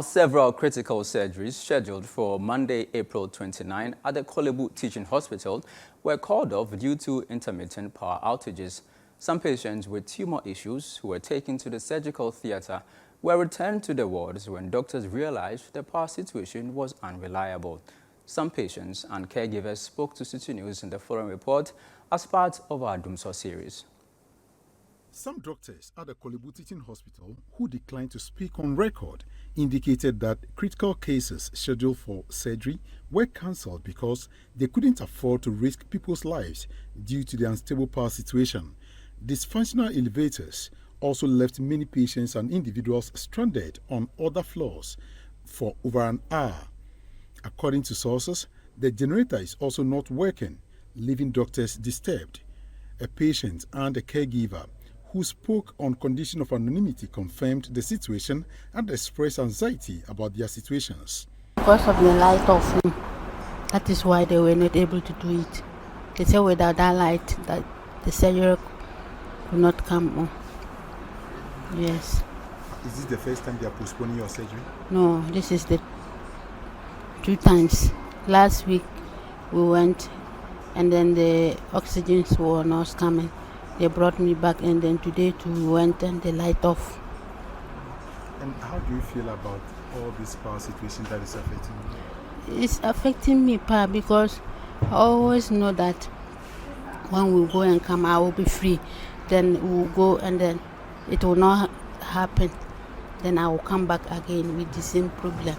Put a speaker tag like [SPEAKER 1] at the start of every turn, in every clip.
[SPEAKER 1] Several critical surgeries scheduled for Monday, April 29 at the Korle Bu Teaching Hospital were called off due to intermittent power outages. Some patients with tumor issues who were taken to the surgical theater were returned to the wards when doctors realized the power situation was unreliable. Some patients and caregivers spoke to Citi News in the following report as part of our Doomsaw series.
[SPEAKER 2] Some doctors at the Korle Bu Teaching Hospital who declined to speak on record indicated that critical cases scheduled for surgery were cancelled because they couldn't afford to risk people's lives due to the unstable power situation. Dysfunctional elevators also left many patients and individuals stranded on other floors for over an hour. According to sources, the generator is also not working, leaving doctors disturbed. A patient and a caregiver who spoke on condition of anonymity confirmed the situation and expressed anxiety about their situations.
[SPEAKER 3] Because of the light off, that is why they were not able to do it. They said without that light, that the surgery could not come on. Yes.
[SPEAKER 2] Is this the first time they are postponing your surgery?
[SPEAKER 3] No, this is the 2 times. Last week we went and then the oxygens were not coming. They brought me back, and then today too we went and the light off.
[SPEAKER 2] And how do you feel about all this power situation that is affecting you?
[SPEAKER 3] It's affecting me, Pa, because I always know that when we go and come, I will be free. Then we'll go and then it will not happen. Then I will come back again with the same problem.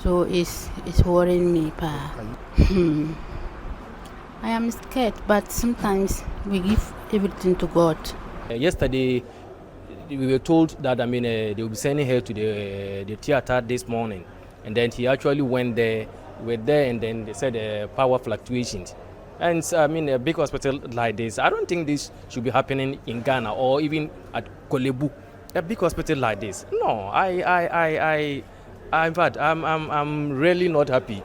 [SPEAKER 3] So it's worrying me, Pa. I am scared, but sometimes we give everything to God.
[SPEAKER 4] Yesterday, we were told that they will be sending her to the theater this morning, and then he actually went there. We were there, and then they said power fluctuations. And a big hospital like this, I don't think this should be happening in Ghana or even at Korle Bu. A big hospital like this, no. In fact, I'm really not happy.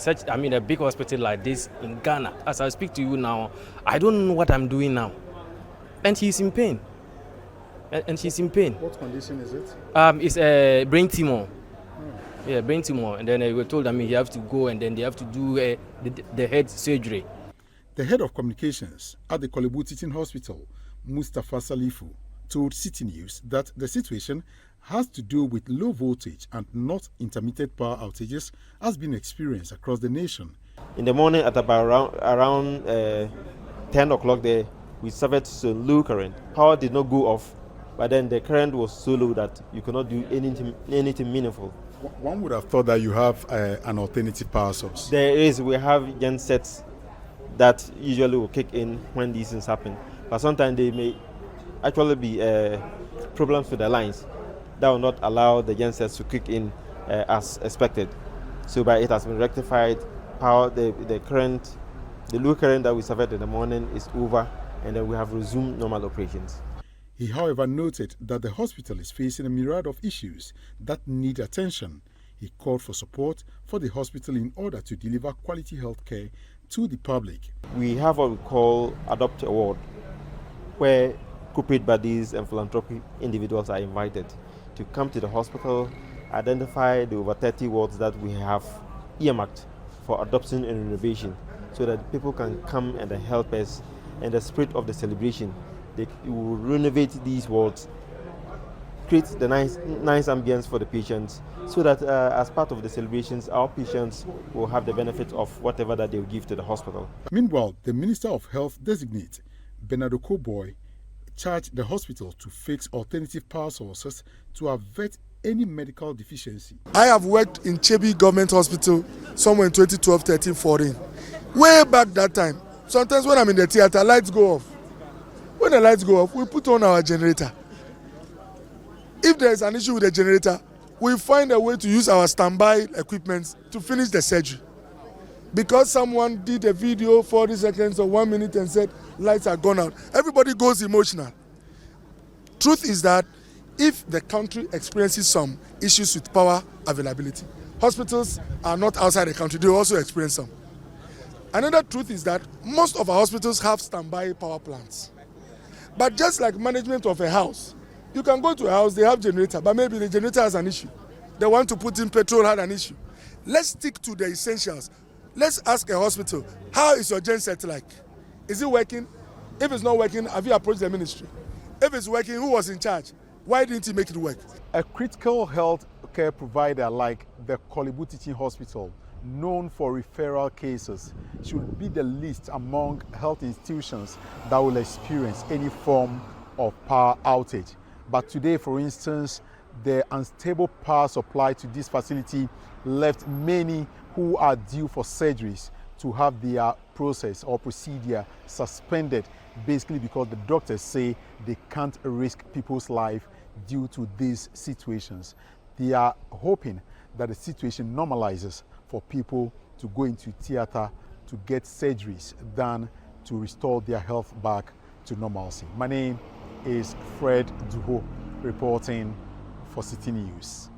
[SPEAKER 4] A big hospital like this in Ghana. As I speak to you now, I don't know what I'm doing now. And she's in pain. And she's in pain.
[SPEAKER 2] What condition is it?
[SPEAKER 4] It's a brain tumor. Yeah, brain tumor. And then we were told, you have to go and then they have to do the head surgery.
[SPEAKER 2] The head of communications at the Korle Bu Teaching Hospital, Mustafa Salifu, told Citi News that the situation has to do with low voltage and not intermittent power outages has been experienced across the nation.
[SPEAKER 5] In the morning at about around 10 o'clock there, we suffered some low current. Power did not go off, but then the current was so low that you cannot do anything meaningful.
[SPEAKER 2] One would have thought that you have an alternative power source.
[SPEAKER 5] There is. We have gensets that usually will kick in when these things happen, but sometimes they may actually be problems with the lines that will not allow the gensets to kick in as expected. So, but it has been rectified. Power, the low current that we suffered in the morning is over, and then we have resumed normal operations.
[SPEAKER 2] He, however, noted that the hospital is facing a myriad of issues that need attention. He called for support for the hospital in order to deliver quality health care to the public.
[SPEAKER 5] We have what we call Adopt a Ward, where corporate bodies and philanthropic individuals are invited to come to the hospital, identify the over 30 wards that we have earmarked for adoption and renovation, so that people can come and help us in the spirit of the celebration. They will renovate these wards, create the nice ambience for the patients, so that as part of the celebrations, our patients will have the benefit of whatever that they will give to the hospital.
[SPEAKER 2] Meanwhile, the Minister of Health designate, Bernardo Koboy, charged the hospital to fix alternative power sources to avert any medical deficiency.
[SPEAKER 6] I have worked in Chebi Government Hospital somewhere in 2012, 13, 14. Way back that time, sometimes when I'm in the theater, lights go off. When the lights go off, we put on our generator. If there is an issue with the generator, we find a way to use our standby equipment to finish the surgery. Because someone did a video 40 seconds or 1 minute and said lights are gone out, everybody goes emotional. Truth is that if the country experiences some issues with power availability, hospitals are not outside the country, they also experience some. Another truth is that most of our hospitals have standby power plants. But just like management of a house, you can go to a house, they have generator, but maybe the generator has an issue. they want to put in petrol had an issue. Let's stick to the essentials. Let's ask a hospital, how is your genset like? Is it working? If it's not working, have you approached the ministry? If it's working, who was in charge? Why didn't he make it work?
[SPEAKER 2] A critical health care provider like the Korle Bu Teaching Hospital, known for referral cases, should be the least among health institutions that will experience any form of power outage. But today, for instance, the unstable power supply to this facility left many who are due for surgeries to have their process or procedure suspended, basically because the doctors say they can't risk people's life due to these situations. They are hoping that the situation normalizes for people to go into theater to get surgeries done to restore their health back to normalcy. My name is Fred Duho, reporting for Citi News.